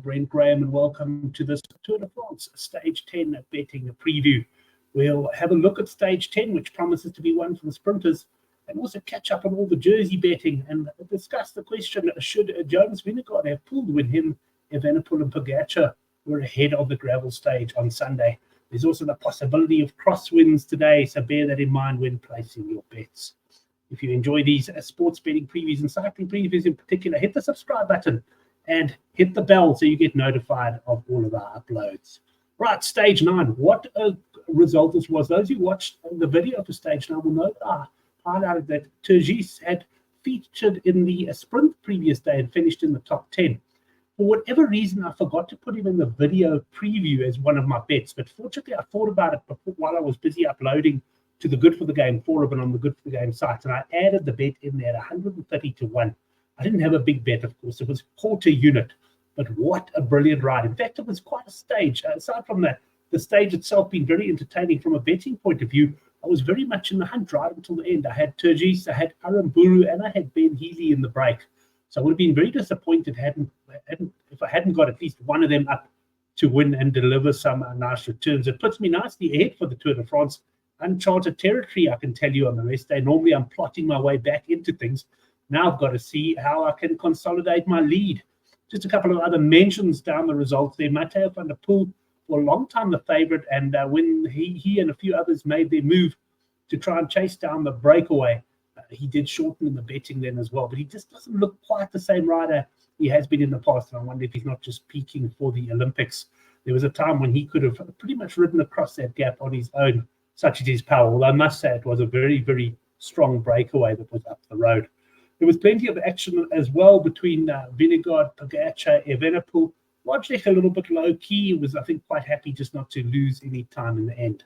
Brent Graham, and welcome to this Tour de France Stage 10 betting preview. We'll have a look at Stage 10, which promises to be one for the sprinters, and also catch up on all the jersey betting and discuss the question, should Jonas Vingegaard have pulled when him, Evenepoel and Pogačar were ahead of the gravel stage on Sunday. There's also the possibility of crosswinds today, so bear that in mind when placing your bets. If you enjoy these sports betting previews and cycling previews in particular, hit the subscribe button and hit the bell so you get notified of all of our uploads. Right, Stage 9. What a result this was. Those who watched the video for Stage 9 will know that I highlighted that Turgis had featured in the sprint previous day and finished in the top 10. For whatever reason, I forgot to put him in the video preview as one of my bets, but fortunately I thought about it before, while I was busy uploading to the Goodforthegame forum and on the Goodforthegame site, and I added the bet in there at 130 to 1. I didn't have a big bet, of course. It was quarter unit, but what a brilliant ride. In fact, it was quite a stage. Aside from that, the stage itself being very entertaining from a betting point of view, I was very much in the hunt right until the end. I had Turgis, I had Aramburu, and I had Ben Healy in the break. So I would have been very disappointed if I hadn't got at least one of them up to win and deliver some nice returns. It puts me nicely ahead for the Tour de France. Uncharted territory, I can tell you, on the rest day. Normally, I'm plotting my way back into things. Now I've got to see how I can consolidate my lead. Just a couple of other mentions down the results there. Mateo van der Poel, for a long time the favourite, and when he and a few others made their move to try and chase down the breakaway, he did shorten in the betting then as well. But he just doesn't look quite the same rider he has been in the past, and I wonder if he's not just peaking for the Olympics. There was a time when he could have pretty much ridden across that gap on his own, such as his power. Although I must say it was a very, very strong breakaway that was up the road. There was plenty of action as well between Vingegaard, Pogačar, Evenepoel. Roglic a little bit low-key. He was, I think, quite happy just not to lose any time in the end.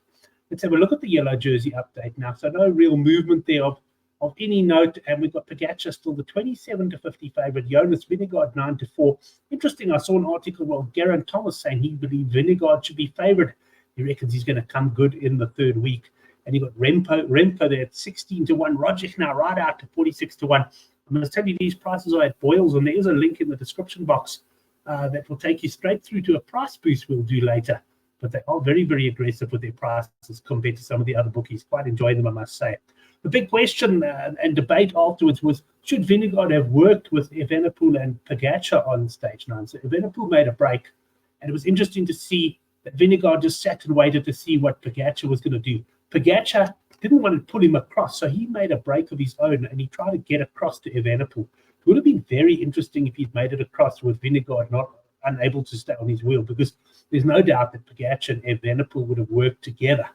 Let's have a look at the yellow jersey update now. So no real movement there of any note. And we've got Pogačar still the 27 to 50 favourite. Jonas Vingegaard 9 to 4. Interesting, I saw an article, Geraint Thomas saying he believed Vingegaard should be favoured. He reckons he's going to come good in the third week. And you got Remco there at 16 to 1. Roglic now right out to 46 to 1. I'm going to tell you these prices are at boils, and there is a link in the description box that will take you straight through to a price boost we'll do later. But they are very, very aggressive with their prices compared to some of the other bookies. Quite enjoy them, I must say. The big question and debate afterwards was, should Vingegaard have worked with Evenepoel and Pogačar on Stage 9? So Evenepoel made a break, and it was interesting to see that Vingegaard just sat and waited to see what Pogačar was going to do. Pogačar didn't want to pull him across, so he made a break of his own, and he tried to get across to Evenepoel. It would have been very interesting if he'd made it across with Vingegaard not unable to stay on his wheel, because there's no doubt that Pogačar and Evenepoel would have worked together.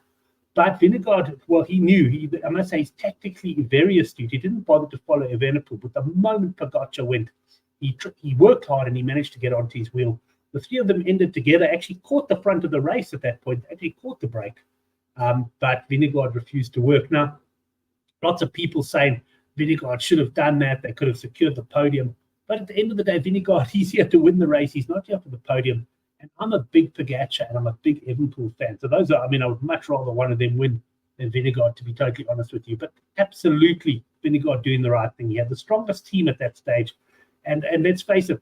But Vingegaard, well, he knew. I must say, he's tactically very astute. He didn't bother to follow Evenepoel, but the moment Pogačar went, he worked hard and he managed to get onto his wheel. The three of them ended together, actually caught the front of the race at that point, actually caught the break. But Vingegaard refused to work. Now, lots of people saying Vingegaard should have done that. They could have secured the podium. But at the end of the day, Vingegaard, he's here to win the race. He's not here for the podium. And I'm a big Pogačar and I'm a big Evenepoel fan. So those are, I would much rather one of them win than Vingegaard, to be totally honest with you. But absolutely, Vingegaard doing the right thing. He had the strongest team at that stage. And let's face it,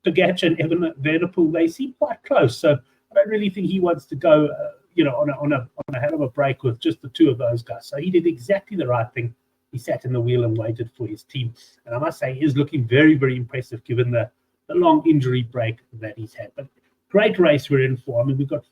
Pogačar and Evenepoel, they seem quite close. So I don't really think he wants to go on a hell of a break with just the two of those guys. So he did exactly the right thing. He sat in the wheel and waited for his team. And I must say, he is looking very, very impressive given the long injury break that he's had. But great race we're in for. We've got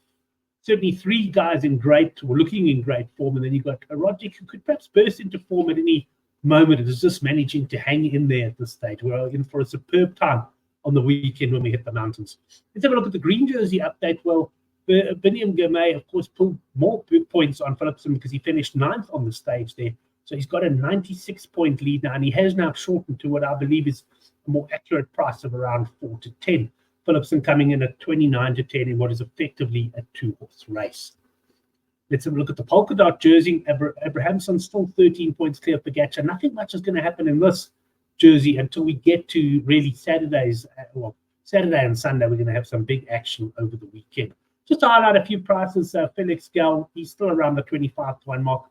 certainly three guys looking in great form. And then you've got Roglic, who could perhaps burst into form at any moment. It is just managing to hang in there at this stage. We're in for a superb time on the weekend when we hit the mountains. Let's have a look at the green jersey update. Well, Biniam Girmay, of course, pulled more points on Philipsen because he finished 9th on the stage there. So he's got a 96-point lead now, and he has now shortened to what I believe is a more accurate price of around 4 to 10. Philipsen coming in at 29 to 10 in what is effectively a two-horse race. Let's have a look at the polka dot jersey. Abrahamson still 13 points clear of Pogačar. Nothing much is going to happen in this jersey until we get to really Saturday and Sunday. We're going to have some big action over the weekend. Just to highlight a few prices, Felix Gal, he's still around the 25 to 1 mark.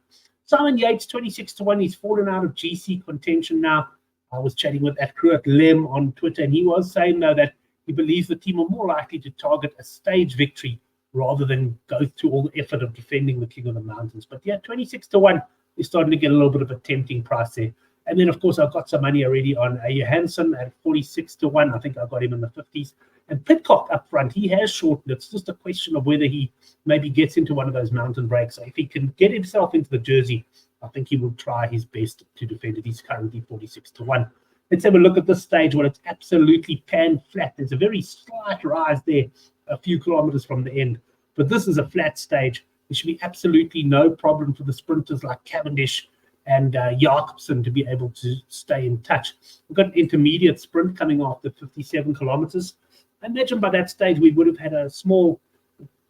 Simon Yates, 26 to 1. He's fallen out of GC contention now. I was chatting with Kruat Lem on Twitter, and he was saying, though, that he believes the team are more likely to target a stage victory rather than go through all the effort of defending the King of the Mountains. But yeah, 26-1 is starting to get a little bit of a tempting price there. And then, of course, I've got some money already on Johansson at 46-1. I think I got him in the 50s. And Pidcock up front, he has shortened. It's just a question of whether he maybe gets into one of those mountain breaks. So if he can get himself into the jersey, I think he will try his best to defend it. He's currently 46-1. Let's have a look at this stage. Well, it's absolutely pan flat. There's a very slight rise there, a few kilometers from the end. But this is a flat stage. There should be absolutely no problem for the sprinters like Cavendish and Jacobsen to be able to stay in touch. We've got an intermediate sprint coming after 57 kilometers. I imagine by that stage we would have had a small,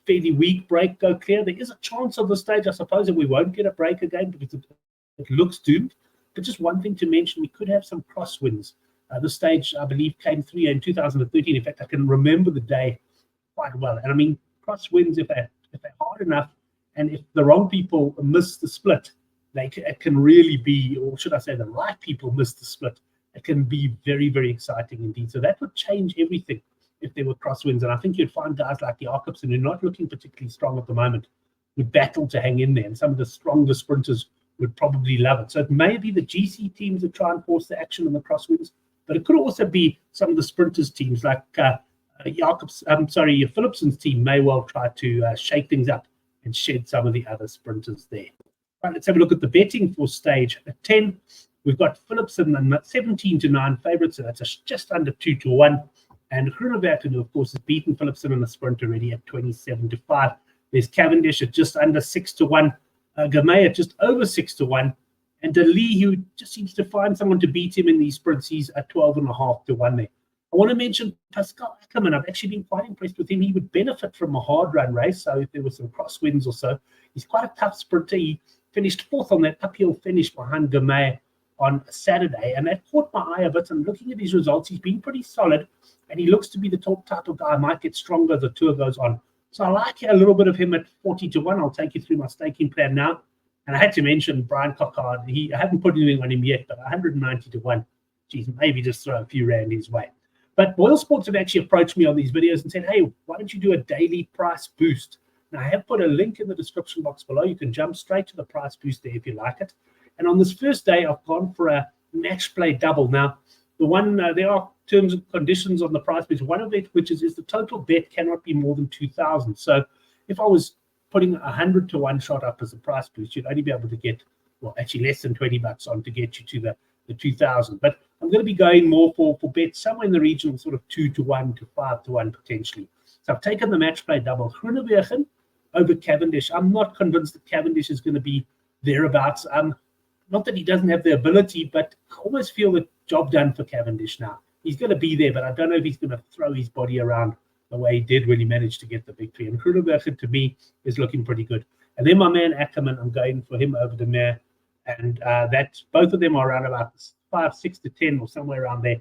fairly weak break go clear. There is a chance of the stage, I suppose, that we won't get a break again because it looks doomed. But just one thing to mention, we could have some crosswinds. The stage, I believe, came through in 2013. In fact, I can remember the day quite well. And I mean, crosswinds, if they're hard enough, and if the wrong people miss the split, it can really be, or should I say the right people miss the split, it can be very, very exciting indeed. So that would change everything if there were crosswinds. And I think you'd find guys like Jacobsen, who are not looking particularly strong at the moment, would battle to hang in there. And some of the stronger sprinters would probably love it. So it may be the GC teams that try and force the action in the crosswinds, but it could also be some of the sprinters teams like Philipsen's team may well try to shake things up and shed some of the other sprinters there. Right, let's have a look at the betting for stage 10. We've got Philipsen and 17-9 favourites, so that's just under 2-1. And Groenewegen, who of course has beaten Philipsen in the sprint already at 27-5. There's Cavendish at just under 6-1. Gamay at just over 6-1. And De Lee, who just seems to find someone to beat him in these sprints, he's at 12.5-1 there. I want to mention Pascal Ackermann. I've actually been quite impressed with him. He would benefit from a hard run race. So if there were some crosswinds or so, he's quite a tough sprinter. He finished fourth on that uphill finish behind Gamay on Saturday. And that caught my eye a bit. And looking at his results, he's been pretty solid. And he looks to be the top type of guy. Might get stronger as the tour goes on. So I like a little bit of him at 40-1. I'll take you through my staking plan now. And I had to mention Brian Cockard. I haven't put anything on him yet, but 190-1. Geez, maybe just throw a few rand his way. But Boyle Sports have actually approached me on these videos and said, hey, why don't you do a daily price boost? Now, I have put a link in the description box below. You can jump straight to the price boost there if you like it. And on this first day, I've gone for a match play double. Now, the one there are terms and conditions on the price boost. One of it, which is the total bet cannot be more than 2,000. So if I was putting 100-1 shot up as a price boost, you'd only be able to get, well, actually less than $20 on to get you to the 2,000. But I'm going to be going more for bets somewhere in the region of sort of 2-1 to 5-1 potentially. So I've taken the match play double. Groenewegen over Cavendish. I'm not convinced that Cavendish is going to be thereabouts. Not that he doesn't have the ability, but I almost feel the job done for Cavendish now. He's going to be there, but I don't know if he's going to throw his body around the way he did when he managed to get the victory. And Groenewegen, to me, is looking pretty good. And then my man Ackermann, I'm going for him over the Meer. And that's both of them are around about 5, 6-10 or somewhere around there.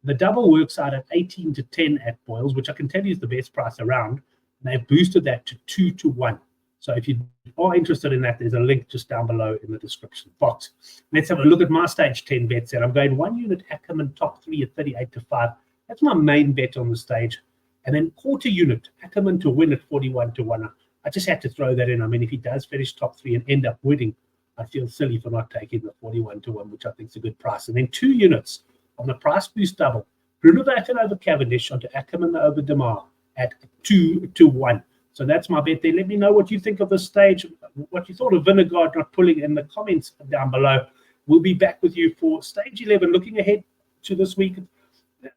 The double works out at 18-10 at Boyles, which I can tell you is the best price around. And they've boosted that to 2-1. So if you are interested in that, there's a link just down below in the description box. Let's have a look at my stage 10 bet set. I'm going 1 unit Ackermann top 3 at 38-5. That's my main bet on the stage. And then quarter unit Ackermann to win at 41-1. I just had to throw that in. I mean, if he does finish top 3 and end up winning, I feel silly for not taking the 41-1, which I think is a good price. And then 2 units on the price boost double. Groenewegen over Cavendish onto Ackermann over De Maar at 2-1. So that's my bet there. Let me know what you think of this stage, what you thought of Vingegaard not pulling in the comments down below. We'll be back with you for stage 11, looking ahead to this week.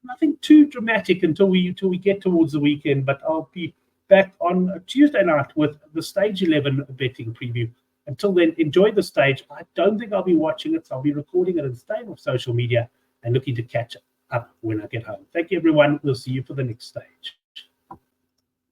Nothing too dramatic until we get towards the weekend, but I'll be back on Tuesday night with the stage 11 betting preview. Until then, enjoy the stage. I don't think I'll be watching it, so I'll be recording it and staying off social media and looking to catch up when I get home. Thank you, everyone. We'll see you for the next stage.